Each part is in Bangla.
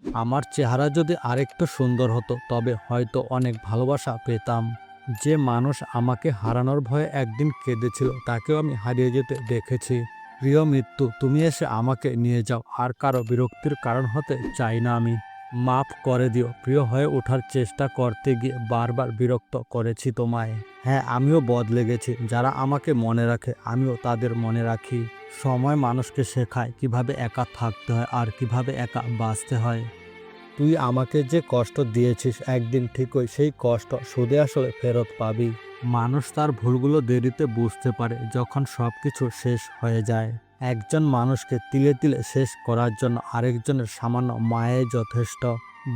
আমার চেহারা যদি আরেকটু সুন্দর হতো তবে হয়তো অনেক ভালোবাসা পেতাম। যে মানুষ আমাকে হারানোর ভয়ে একদিন কেঁদেছিল তাকেও আমি হারিয়ে যেতে দেখেছি। প্রিয় মৃত্যু, তুমি এসে আমাকে নিয়ে যাও, আর কারো বিরক্তির কারণ হতে চাই না আমি। মাফ করে দিও, প্রিয় হয়ে ওঠার চেষ্টা করতে গিয়ে বারবার বিরক্ত করেছি তোমায়। হ্যাঁ, আমিও বদলে গেছি। যারা আমাকে মনে রাখে আমিও তাদের মনে রাখি। সময় মানুষকে শেখায় কিভাবে একা থাকতে হয় আর কিভাবে একা বাঁচতে হয়। তুই আমাকে যে কষ্ট দিয়েছিস একদিন ঠিকই সেই কষ্ট সুদে আসলে ফেরত পাবি। মানুষ তার ভুলগুলো দেরিতে বুঝতে পারে যখন সবকিছু শেষ হয়ে যায়। একজন মানুষকে তিলে তিলে শেষ করার জন্য আরেকজনের সামান্য মায়াই যথেষ্ট।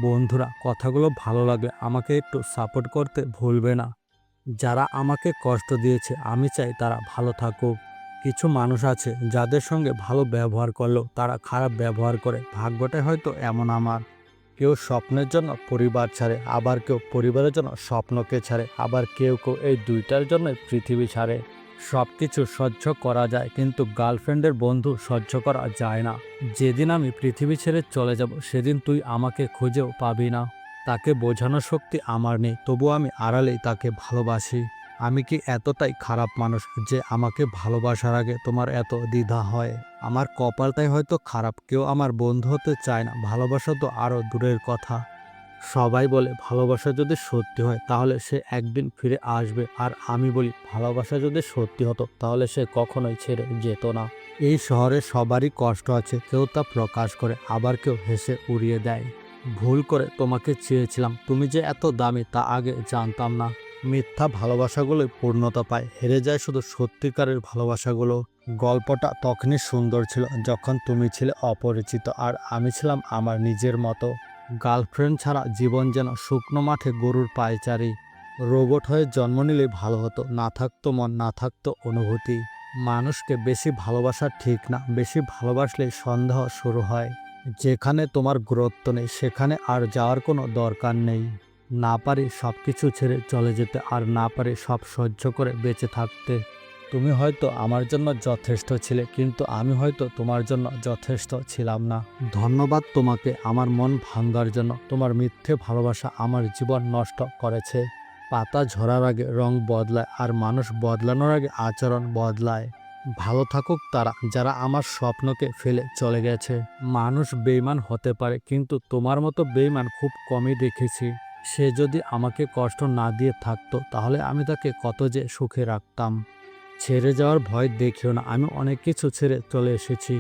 বন্ধুরা, কথাগুলো ভালো লাগলে আমাকে একটু সাপোর্ট করতে ভুলবে না। যারা আমাকে কষ্ট দিয়েছে আমি চাই তারা ভালো থাকুক। কিছু মানুষ আছে যাদের সঙ্গে ভালো ব্যবহার করলেও তারা খারাপ ব্যবহার করে। ভাগ্যটাই হয়তো এমন আমার। কেউ স্বপ্নের জন্য পরিবার ছাড়ে, আবার কেউ পরিবারের জন্য স্বপ্নকে ছাড়ে, আবার কেউ কেউ এই দুইটার জন্য পৃথিবী ছাড়ে। সব কিছু সহ্য করা যায় কিন্তু গার্লফ্রেন্ডের বন্ধু সহ্য করা যায় না। যেদিন আমি পৃথিবী ছেড়ে চলে যাব সেদিন তুই আমাকে খুঁজেও পাবি না। তাকে বোঝানোর শক্তি আমার নেই, তবু আমি আড়ালেই তাকে ভালোবাসি। আমি কি এতটাই খারাপ মানুষ যে আমাকে ভালোবাসার আগে তোমার এত দ্বিধা হয়? আমার কপালটাই হয়তো খারাপ, কেউ আমার বন্ধু হতে চায় না, ভালোবাসা তো আরও দূরের কথা। সবাই বলে ভালোবাসা যদি সত্যি হয় তাহলে সে একদিন ফিরে আসবে, আর আমি বলি ভালোবাসা যদি সত্যি হতো তাহলে সে কখনোই ছেড়ে যেত না। এই শহরে সবারই কষ্ট আছে, কেউ তা প্রকাশ করে, আবার কেউ হেসে উড়িয়ে দেয়। ভুল করে তোমাকে চেয়েছিলাম, তুমি যে এত দামি তা আগে জানতাম না। মিথ্যা ভালোবাসাগুলোই পূর্ণতা পায়, হেরে যায় শুধু সত্যিকারের ভালোবাসাগুলো। গল্পটা তখনই সুন্দর ছিল যখন তুমি ছিলে অপরিচিত আর আমি ছিলাম আমার নিজের মতো। গার্লফ্রেন্ড ছাড়া জীবন যেন শুকনো মাঠে গরুর পায়চারি। রোবট হয়ে জন্ম নিলে ভালো হতো, না থাকতো মন, না থাকতো অনুভূতি। মানুষকে বেশি ভালোবাসা ঠিক না, বেশি ভালোবাসলেই সন্দেহ শুরু হয়। যেখানে তোমার গুরুত্ব নেই সেখানে আর যাওয়ার কোনো দরকার নেই। না পারি সব কিছু ছেড়ে চলে যেতে, আর না পারি সব সহ্য করে বেঁচে থাকতে। তুমি হয়তো আমার জন্য যথেষ্ট ছিলে কিন্তু আমি হয়তো তোমার জন্য যথেষ্ট ছিলাম না। ধন্যবাদ তোমাকে আমার মন ভাঙার জন্য। তোমার মিথ্যে ভালোবাসা আমার জীবন নষ্ট করেছে। পাতা ঝরার আগে রং বদলায়, আর মানুষ বদলানোর আগে আচরণ বদলায়। ভালো থাকুক তারা যারা আমার স্বপ্নকে ফেলে চলে গেছে। মানুষ বেইমান হতে পারে কিন্তু তোমার মতো বেইমান খুব কমই দেখেছি। সে যদি আমাকে কষ্ট না দিয়ে থাকতো তাহলে আমি তাকে কত যে সুখে রাখতাম। ছেড়ে যাওয়ার ভয় দেখিও না, আমি অনেক কিছু ছেড়ে চলে এসেছি।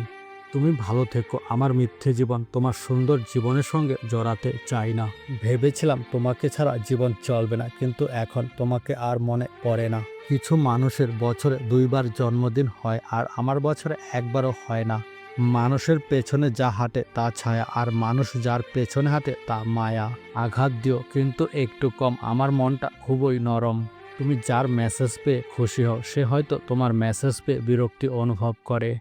তুমি ভালো থেকো। আমার মিথ্যে জীবন তোমার সুন্দর জীবনের সঙ্গে জড়াতে চাই না। ভেবেছিলাম তোমাকে ছাড়া জীবন চলবে না, কিন্তু এখন তোমাকে আর মনে পড়ে না। কিছু মানুষের বছরে 2বার জন্মদিন হয় আর আমার বছরে একবারও হয় না। মানুষের পেছনে যা হাঁটে তা ছায়া, আর মানুষ যার পেছনে হাঁটে তা মায়া। আঘাত দিও কিন্তু একটু কম, আমার মনটা খুবই নরম। তুমি যার মেসেজ পেয়ে খুশি হও সে হয়তো তোমার মেসেজ পেয়ে বিরক্তি অনুভব করে।